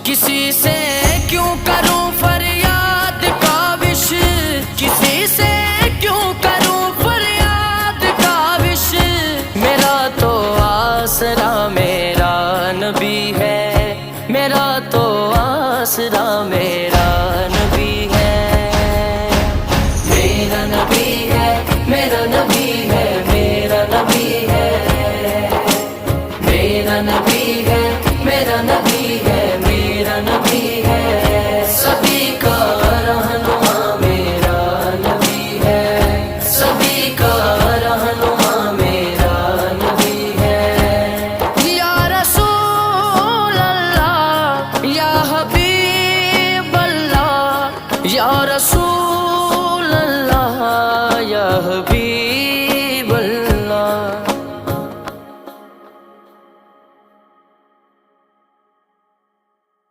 کسی سے کیوں کروں فریاد کاوش، کسی سے کیوں کروں فریاد کاوش، میرا تو آسرا میرا نبی ہے، میرا تو آسرا میرا